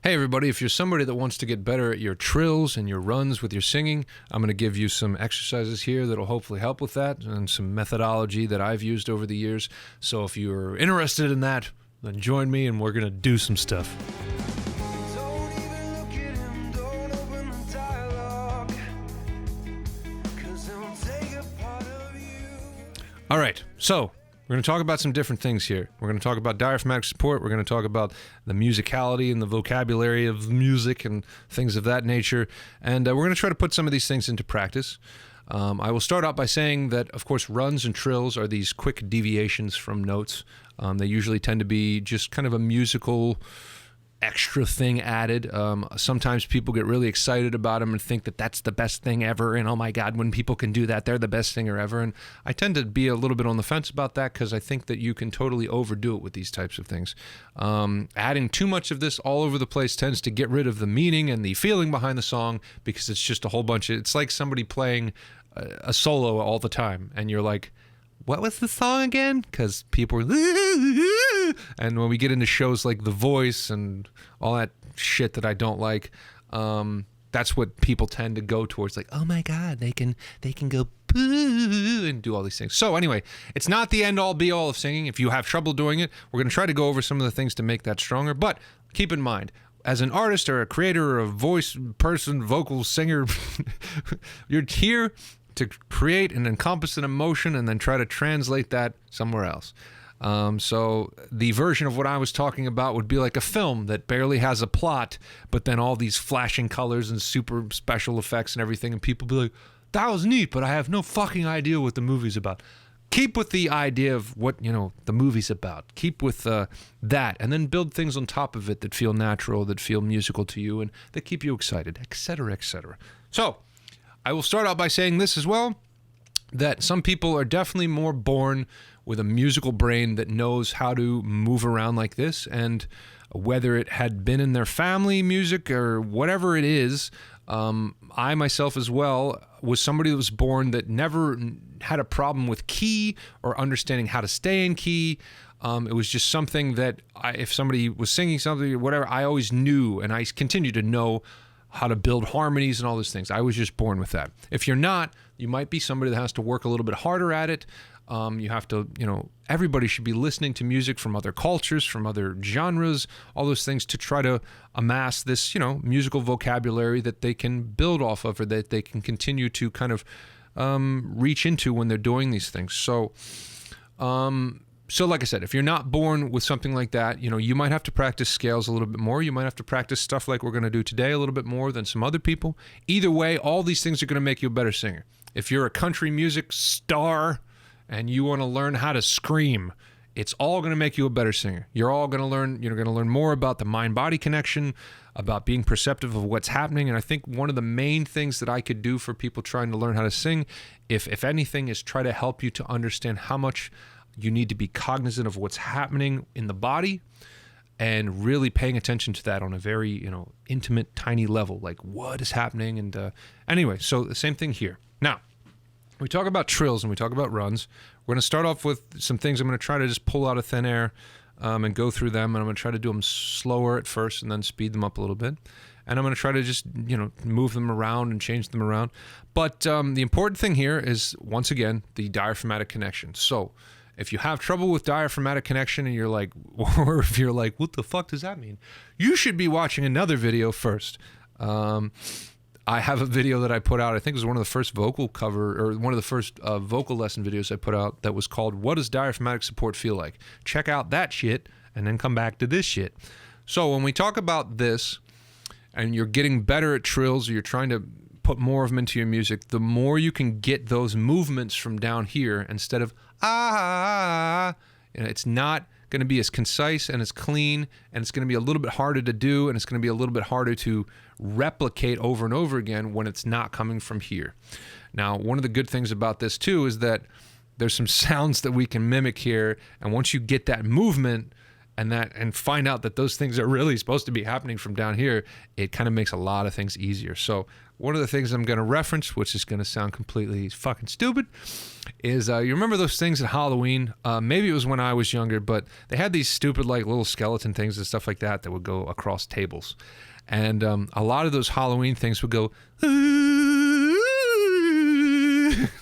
Hey everybody, if you're somebody that wants to get better at your trills and your runs with your singing, I'm going to give you some exercises here that'll hopefully help with that and some methodology that I've used over the years. So if you're interested in that, then join me and we're going to do some stuff. All right, so we're going to talk about some different things here. We're going to talk about diaphragmatic support. We're going to talk about the musicality and the vocabulary of music and things of that nature. And we're going to try to put some of these things into practice. I will start out by saying that, of course, runs and trills are these quick deviations from notes. They usually tend to be just kind of a musical extra thing added. Sometimes people get really excited about them and think that that's the best thing ever, and oh my god, when people can do that, they're the best singer ever. And I tend to be a little bit on the fence about that because I think that you can totally overdo it with these types of things. Adding too much of this all over the place tends to get rid of the meaning and the feeling behind the song, because it's just a whole bunch of, it's like somebody playing a solo all the time and you're like, what was the song again? Because people were, and when we get into shows like The Voice and all that shit that I don't like, that's what people tend to go towards. Like, oh my god, they can go boo and do all these things. So anyway, it's not the end all be all of singing. If you have trouble doing it, we're going to try to go over some of the things to make that stronger. But keep in mind, as an artist or a creator or a voice person, vocal singer, you're here to create and encompass an emotion and then try to translate that somewhere else. So the version of what I was talking about would be like a film that barely has a plot, but then all these flashing colors and super special effects and everything, and people be like, that was neat, but I have no fucking idea what the movie's about. Keep with the idea of what, the movie's about. Keep with that, and then build things on top of it that feel natural, that feel musical to you, and that keep you excited, etc., etc. So I will start out by saying this as well, that some people are definitely more born with a musical brain that knows how to move around like this, and whether it had been in their family music or whatever it is, I myself as well was somebody that was born that never had a problem with key or understanding how to stay in key. It was just something that if somebody was singing something or whatever, I always knew, and I continue to know how to build harmonies and all those things. I was just born with that. If you're not, you might be somebody that has to work a little bit harder at it. You have to, everybody should be listening to music from other cultures, from other genres, all those things to try to amass this, musical vocabulary that they can build off of, or that they can continue to kind of reach into when they're doing these things. So like I said, if you're not born with something like that, you might have to practice scales a little bit more. You might have to practice stuff like we're going to do today a little bit more than some other people. Either way, all these things are going to make you a better singer. If you're a country music star and you want to learn how to scream, it's all going to make you a better singer. You're going to learn more about the mind-body connection, about being perceptive of what's happening. And I think one of the main things that I could do for people trying to learn how to sing, if anything, is try to help you to understand how much you need to be cognizant of what's happening in the body and really paying attention to that on a very, intimate, tiny level, like what is happening. And anyway, so the same thing here. Now, we talk about trills and we talk about runs. We're going to start off with some things I'm going to try to just pull out of thin air and go through them. And I'm going to try to do them slower at first and then speed them up a little bit. And I'm going to try to just, move them around and change them around. But the important thing here is, once again, the diaphragmatic connection. So if you have trouble with diaphragmatic connection and you're like, or if you're like, what the fuck does that mean? You should be watching another video first. I have a video that I put out, I think it was one of the first vocal lesson videos I put out that was called, What Does Diaphragmatic Support Feel Like? Check out that shit and then come back to this shit. So when we talk about this and you're getting better at trills, or you're trying to put more of them into your music, the more you can get those movements from down here instead of it's not going to be as concise and as clean, and it's going to be a little bit harder to do, and it's going to be a little bit harder to replicate over and over again when it's not coming from here. Now, one of the good things about this too is that there's some sounds that we can mimic here, and once you get that movement and find out that those things are really supposed to be happening from down here, it kind of makes a lot of things easier. So one of the things I'm going to reference, which is going to sound completely fucking stupid, is you remember those things at Halloween? Maybe it was when I was younger, but they had these stupid like little skeleton things and stuff like that would go across tables. And a lot of those Halloween things would go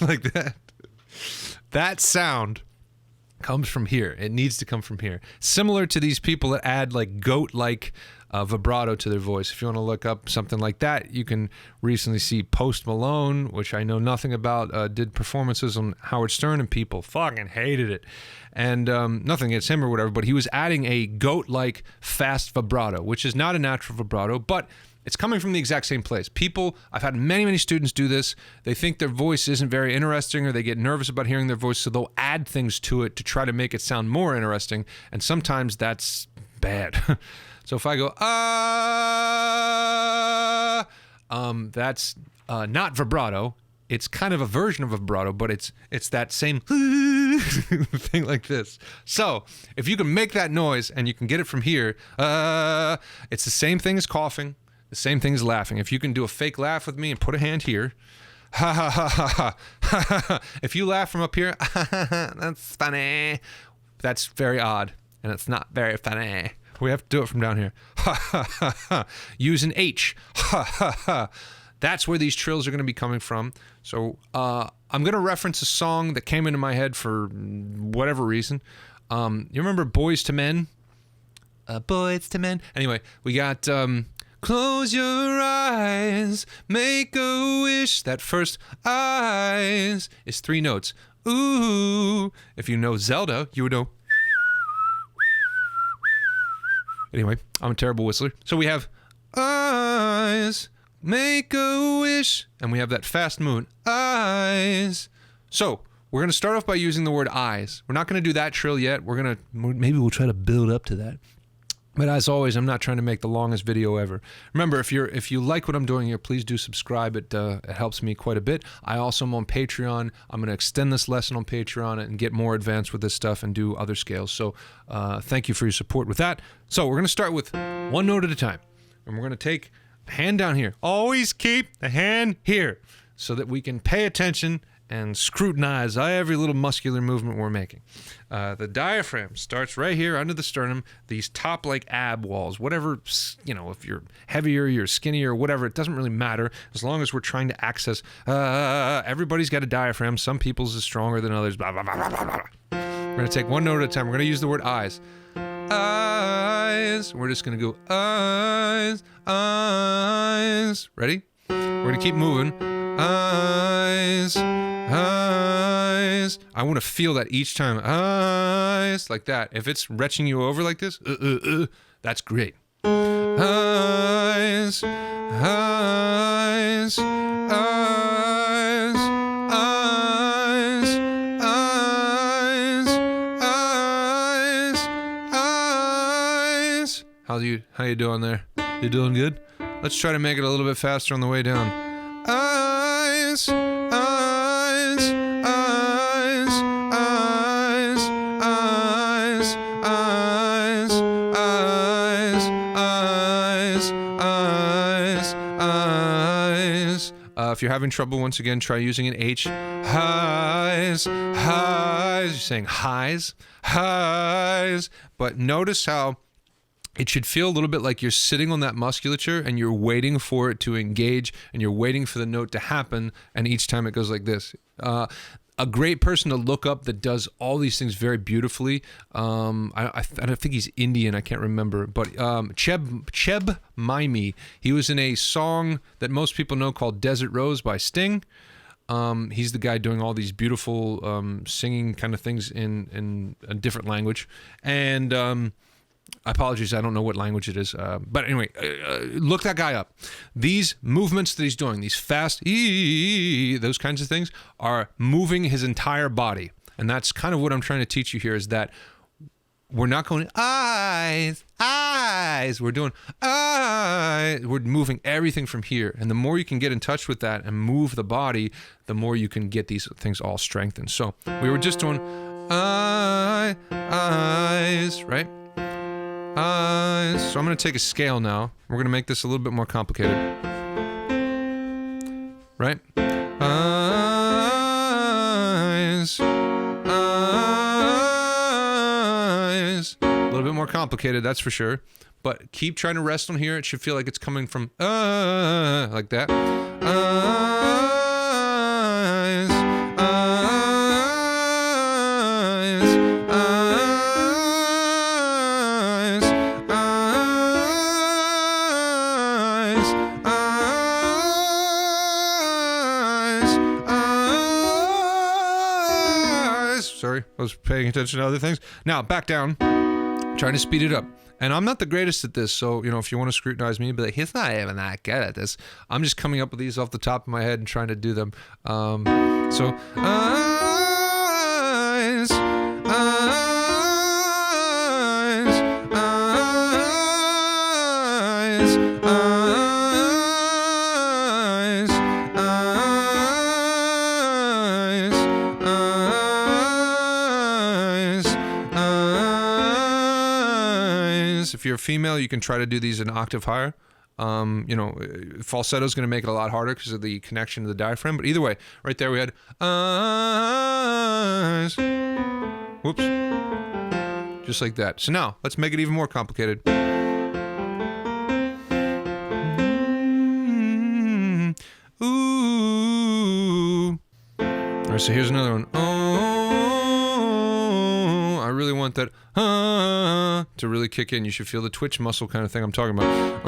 like that. That sound comes from here. It needs to come from here. Similar to these people that add like goat-like vibrato to their voice. If you want to look up something like that, you can recently see Post Malone, which I know nothing about, did performances on Howard Stern, and people fucking hated it. And nothing against him or whatever, but he was adding a goat-like fast vibrato, which is not a natural vibrato, but it's coming from the exact same place. People, I've had many students do this. They think their voice isn't very interesting, or they get nervous about hearing their voice, so they'll add things to it to try to make it sound more interesting, and sometimes that's bad. So if I go, that's not vibrato. It's kind of a version of vibrato, but it's that same thing like this. So if you can make that noise and you can get it from here, it's the same thing as coughing, the same thing as laughing. If you can do a fake laugh with me and put a hand here, ha ha ha ha ha ha ha. If you laugh from up here, that's funny. That's very odd, and it's not very funny. We have to do it from down here. Ha ha ha ha. Use an H. Ha ha ha. That's where these trills are going to be coming from. So I'm going to reference a song that came into my head for whatever reason. You remember Boys to Men? Boys to Men. Anyway, we got close your eyes, make a wish. That first eyes is 3 notes. Ooh. If you know Zelda, you would know. Anyway, I'm a terrible whistler. So we have eyes, make a wish, and we have that fast movement, eyes. So we're going to start off by using the word eyes. We're not going to do that trill yet. Maybe we'll try to build up to that. But as always, I'm not trying to make the longest video ever. Remember, if you like what I'm doing here, please do subscribe. It helps me quite a bit. I also am on Patreon. I'm going to extend this lesson on Patreon and get more advanced with this stuff and do other scales. So thank you for your support with that. So we're going to start with one note at a time. And we're going to take the hand down here. Always keep the hand here so that we can pay attention and scrutinize every little muscular movement we're making. The diaphragm starts right here under the sternum, these top like ab walls, whatever, if you're heavier, you're skinnier, whatever, it doesn't really matter as long as we're trying to access, everybody's got a diaphragm, some people's is stronger than others, blah, blah, blah, blah, blah, blah. We're gonna take one note at a time. We're gonna use the word eyes. Eyes, we're just gonna go eyes, eyes, ready? We're gonna keep moving, eyes, eyes. I want to feel that each time. Eyes, like that. If it's retching you over like this, that's great. Eyes, eyes, eyes, eyes, eyes, eyes, eyes. How you doing there? You doing good? Let's try to make it a little bit faster on the way down. Eyes, eyes, eyes, eyes, eyes, eyes, eyes, eyes, eyes, eyes. If you're having trouble, once again, try using an H. Highs, highs. You're saying highs, highs. But notice how it should feel a little bit like you're sitting on that musculature and you're waiting for it to engage and you're waiting for the note to happen, and each time it goes like this. A great person to look up that does all these things very beautifully, I think he's Indian, I can't remember, but Cheb Maimi. He was in a song that most people know called Desert Rose by Sting. He's the guy doing all these beautiful singing kind of things in a different language. And apologies, I don't know what language it is. But anyway, look that guy up. These movements that he's doing, these fast, those kinds of things, are moving his entire body. And that's kind of what I'm trying to teach you here, is that we're not going eyes, eyes. We're doing eyes. We're moving everything from here. And the more you can get in touch with that and move the body, the more you can get these things all strengthened. So we were just doing eyes, right? So I'm going to take a scale now. We're going to make this a little bit more complicated. eyes. A little bit more complicated, that's for sure. But keep trying to rest on here. It should feel like it's coming from like that. Eyes, eyes, eyes, eyes, eyes. Sorry, I was paying attention to other things. Now, back down. Trying to speed it up. And I'm not the greatest at this, so, you know, if you want to scrutinize me, be like, he's not even that good at this. I'm just coming up with these off the top of my head and trying to do them. So, eyes, eyes, eyes, eyes, eyes, eyes. If you're a female, you can try to do these an octave higher. You know, falsetto is going to make it a lot harder because of the connection to the diaphragm. But either way, right there we had eyes. Whoops. Just like that. So now, let's make it even more complicated. Ooh. All right, so here's another one. Oh, I really want that to really kick in. You should feel the twitch muscle kind of thing I'm talking about.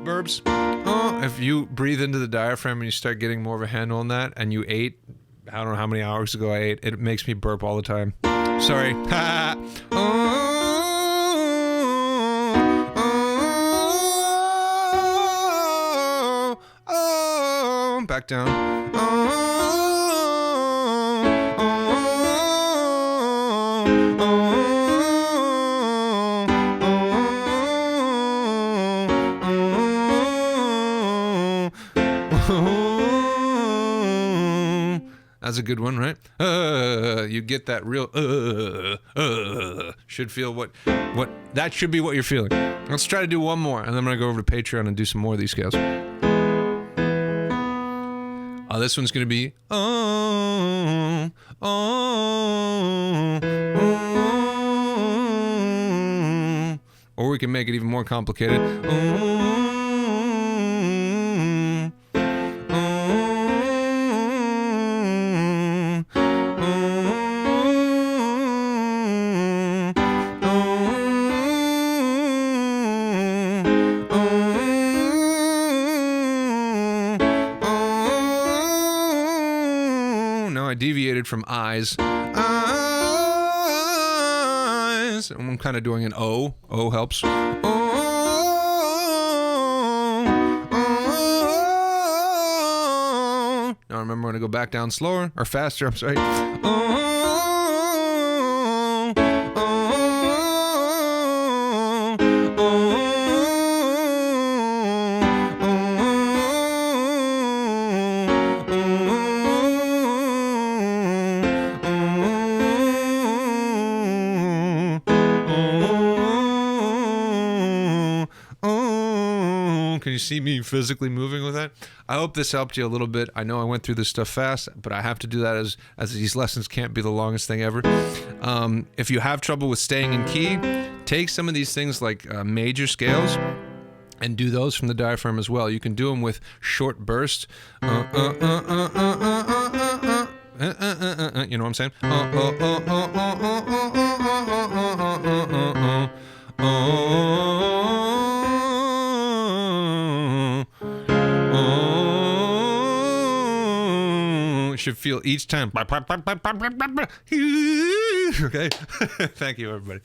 Burps. If you breathe into the diaphragm and you start getting more of a handle on that, and you ate, I don't know how many hours ago I ate, it makes me burp all the time. Sorry. Back down. That's a good one, right? You get that real should feel what that should be what you're feeling. Let's try to do one more, and then I'm gonna go over to Patreon and do some more of these scales. This one's gonna be or we can make it even more complicated. Now I deviated from eyes. Eyes. I'm kind of doing an O. O helps. Now remember, I'm going to go back down slower, or faster, I'm sorry. Can you see me physically moving with that? I hope this helped you a little bit. I know I went through this stuff fast, but I have to do that as these lessons can't be the longest thing ever. If you have trouble with staying in key, take some of these things like major scales and do those from the diaphragm as well. You can do them with short bursts. You know what I'm saying? Should feel each time. Okay? Thank you, everybody.